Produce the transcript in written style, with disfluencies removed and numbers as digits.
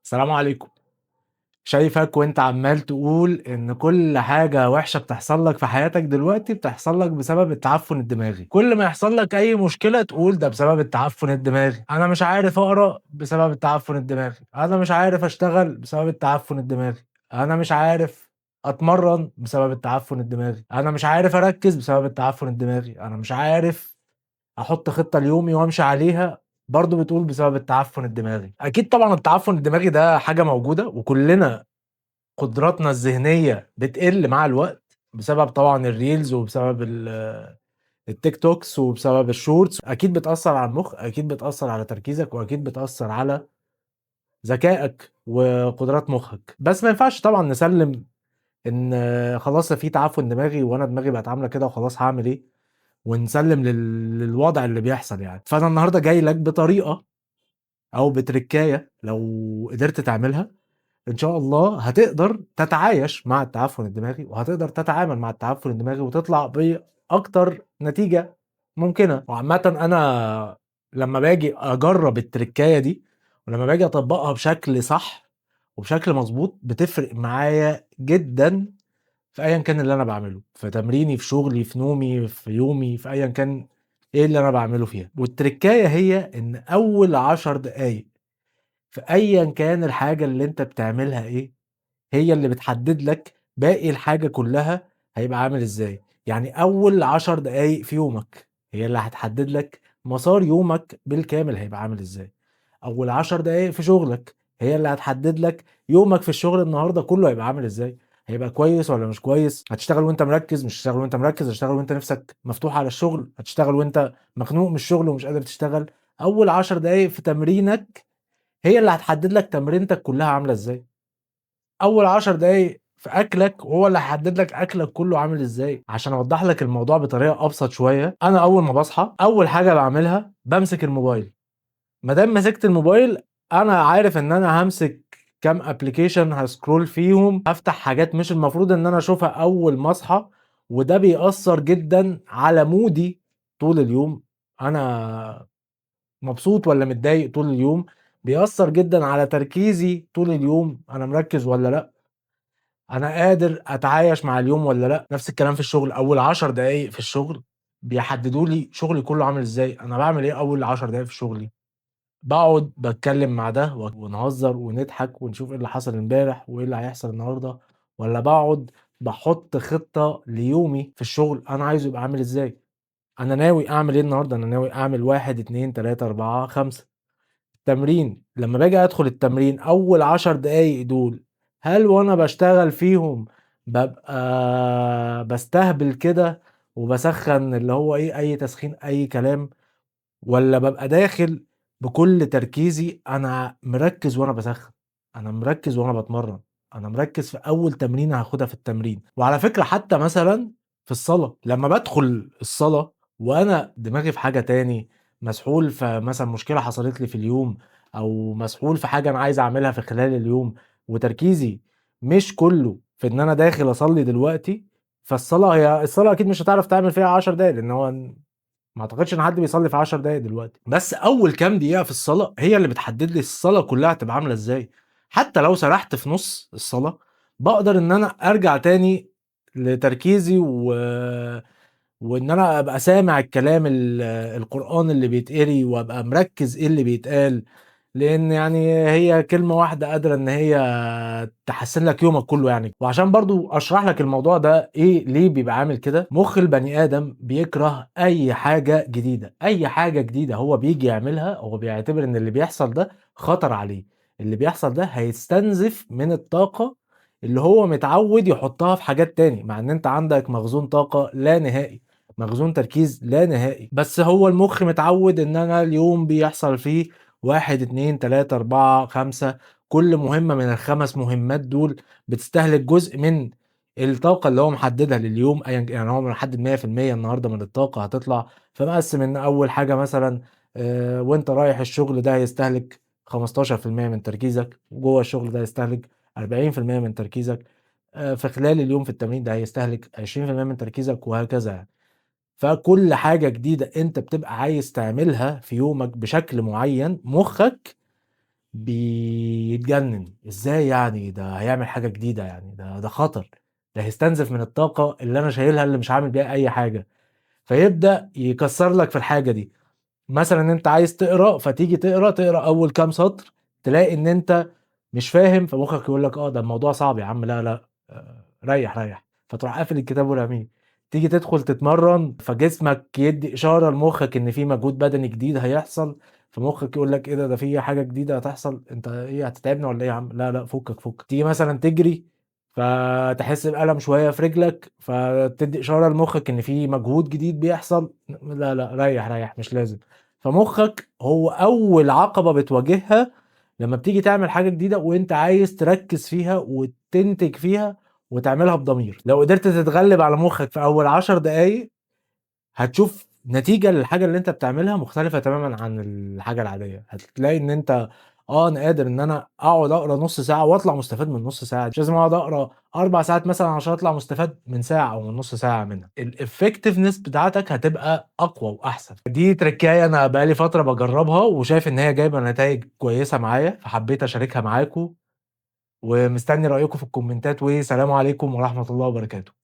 السلام عليكم. شايفك وانت عمال تقول ان كل حاجة وحشة بتحصل لك في حياتك دلوقتي بتحصل لك بسبب التعفن الدماغي. كل ما يحصل لك اي مشكلة تقول ده بسبب التعفن الدماغي، انا مش عارف اقرا بسبب التعفن الدماغي، انا مش عارف اشتغل بسبب التعفن الدماغي، انا مش عارف اتمرن بسبب التعفن الدماغي، انا مش عارف اركز بسبب التعفن الدماغي، انا مش عارف احط خطة ليومي وامشي عليها، برضه بتقول بسبب التعفن الدماغي. اكيد طبعا التعفن الدماغي ده حاجة موجودة، وكلنا قدراتنا الذهنية بتقل مع الوقت بسبب طبعا الريلز وبسبب التيك توكس وبسبب الشورتس. اكيد بتأثر على المخ، اكيد بتأثر على تركيزك، واكيد بتأثر على ذكائك وقدرات مخك. بس ما ينفعش طبعا نسلم ان خلاص في تعفن دماغي وانا دماغي بقت عاملة كده وخلاص هعمل ايه، ونسلم للوضع اللي بيحصل يعني. فانا النهارده جاي لك بطريقة او بتركاية لو قدرت تعملها ان شاء الله هتقدر تتعايش مع التعفن الدماغي، وهتقدر تتعامل مع التعفن الدماغي وتطلع باكتر نتيجة ممكنة. وعامة انا لما باجي اجرب التركاية دي ولما باجي اطبقها بشكل صح وبشكل مظبوط بتفرق معايا جدا في ايا كان اللي انا بعمله، في تمريني، في شغلي، في نومي، في يومي، في ايا كان ايه اللي انا بعمله فيها. والتركاية هي ان اول 10 دقايق في ايا كان الحاجة اللي انت بتعملها ايه هي اللي بتحدد لك باقي الحاجة كلها هيبقى عامل ازاي. يعني اول 10 دقايق في يومك هي اللي هتحدد لك مسار يومك بالكامل هيبقى عامل ازاي. اول 10 دقايق في شغلك هي اللي هتحدد لك يومك في الشغل النهاردة كله هيبقى عامل ازاي، هيبقى كويس ولا مش كويس، هتشتغل وانت مركز، مش هتشتغل وانت مركز، هتشتغل وانت نفسك مفتوح على الشغل، هتشتغل وانت مخنوق من الشغل ومش قادر تشتغل. اول 10 دقايق في تمرينك هي اللي هتحدد لك تمرينتك كلها عاملة ازاي. اول 10 دقايق في اكلك هو اللي هيحدد لك اكلك كله عامل ازاي. عشان اوضح لك الموضوع بطريقه ابسط شويه، انا اول ما بصحى اول حاجه بعملها بمسك الموبايل. ما دام مسكت الموبايل انا عارف ان انا همسك كام ابلكيشن، هسكرول فيهم، هفتح حاجات مش المفروض ان انا اشوفها اول ما اصحى، وده بيأثر جدا على مودي طول اليوم. انا مبسوط ولا متضايق طول اليوم، بيأثر جدا على تركيزي طول اليوم، انا مركز ولا لا، انا قادر اتعايش مع اليوم ولا لا. نفس الكلام في الشغل، اول 10 دقايق في الشغل بيحددوا لي شغلي كله عامل ازاي، انا بعمل ايه اول 10 دقايق في شغلي. بقعد بتكلم مع ده ونهزر ونضحك ونشوف ايه اللي حصل امبارح وايه اللي هيحصل النهارده، ولا بقعد بحط خطة ليومي في الشغل انا عايزه يبقى عامل ازاي. انا ناوي اعمل ايه النهارده، انا ناوي اعمل 1 2 3 4 5. تمرين، لما باجي ادخل التمرين اول 10 دقايق دول هل وانا بشتغل فيهم ببقى بستهبل كده وبسخن اللي هو ايه اي تسخين اي كلام، ولا ببقى داخل بكل تركيزي انا مركز وانا بسخن، انا مركز وانا بتمرن، انا مركز في اول تمرينة هاخدها في التمرين. وعلى فكرة حتى مثلا في الصلاة لما بدخل الصلاة وانا دماغي في حاجة تاني، مسحول في مثلا مشكلة حصلت لي في اليوم، او مسحول في حاجة انا عايز اعملها في خلال اليوم، وتركيزي مش كله في ان انا داخل اصلي دلوقتي، فالصلاة هي الصلاة اكيد مش هتعرف تعمل فيها 10 دقايق، لان هو ما اعتقدش ان حد بيصلي في 10 دقايق دلوقتي. بس اول كام دقيقة في الصلاة هي اللي بتحدد لي الصلاة كلها هتبقى عاملة ازاي. حتى لو سرحت في نص الصلاة بقدر ان انا ارجع تاني لتركيزي وان انا ابقى سامع الكلام القرآن اللي بيتقري وابقى مركز ايه اللي بيتقال، لان يعني هي كلمة واحدة قادرة ان هي تحسن لك يومك كله يعني. وعشان برضو اشرح لك الموضوع ده ايه ليه بيبقى عامل كده، مخ البني ادم بيكره اي حاجة جديدة، اي حاجة جديدة هو بيجي يعملها هو بيعتبر ان اللي بيحصل ده خطر عليه، اللي بيحصل ده هيستنزف من الطاقة اللي هو متعود يحطها في حاجات تاني، مع ان انت عندك مخزون طاقة لا نهائي، مخزون تركيز لا نهائي. بس هو المخ متعود ان انا اليوم بيحصل فيه 1 2 3 4 5، كل مهمة من ال5 مهمات دول بتستهلك جزء من الطاقة اللي هو محددها لليوم. يعني هو محدد 100% النهاردة من الطاقة هتطلع، فمقسم ان اول حاجة مثلا وانت رايح الشغل ده هيستهلك 15% من تركيزك، جوه الشغل ده هيستهلك 40% من تركيزك، في خلال اليوم في التمرين ده هيستهلك 20% من تركيزك، وهكذا يعني. فكل حاجة جديدة انت بتبقى عايز تعملها في يومك بشكل معين، مخك بيتجنن، إزاي يعني ده هيعمل حاجة جديدة يعني ده خطر، ده هيستنزف من الطاقة اللي أنا شايلها اللي مش هاعمل بيها أي حاجة، فيبدأ يكسّر لك في الحاجة دي. مثلًا أنت عايز تقرا، فتيجي تقرا أول كام سطر، تلاقي إن أنت مش فاهم، فمخّك يقول لك ده الموضوع صعب يا عم، لا، لأ، ريّح، ريّح، فتروح قافل الكتاب وراميه. تيجي تدخل تتمرّن، فجسمك يدّي إشارة لمخّك إن في مجهود بدني جديد هيحصل، فمخّك يقول لك إيه ده في حاجة جديدة هتحصل، أنت إيه هتتعبنا والّا إيه يا عم؟ لا، لأ، فُكّك، فُكّك. تيجي مثلًا تجري، فتحس بألم شوية في رجلك، فتدّي إشارة لمخّك إن في مجهود جديد بيحصل، لا، لأ، ريّح، ريّح، مش لازم. فمخّك هو أول عقبة بتواجهها لمّا بتيجي تعمل حاجة جديدة وأنت عايز تركّز فيها وتنتج فيها وتعملها بضمير. لو قدرت تتغلب على مخّك في أول 10 دقايق، هتشوف نتيجة للحاجة اللي أنت بتعملها مختلفة تمامًا عن الحاجة العادية. هتلاقي إن أنت أنا قادر إن أنا أقعد أقرا نُص ساعة وأطلع مستفاد من النُص ساعة دي، مش لازم أقعد أقرا 4 ساعات مثلًا عشان أطلع مستفاد من ساعة أو من نُص ساعة منها. الeffectiveness بتاعتك هتبقى أقوى وأحسن. دي تركاية أنا بقى لي فترة باجرّبها وشايف إن هي جايبة نتايج كويسة معايا، فحبيت أشاركها معاكم، ومستني رأيكم في الكومنتات، وسلام عليكم ورحمة الله وبركاته.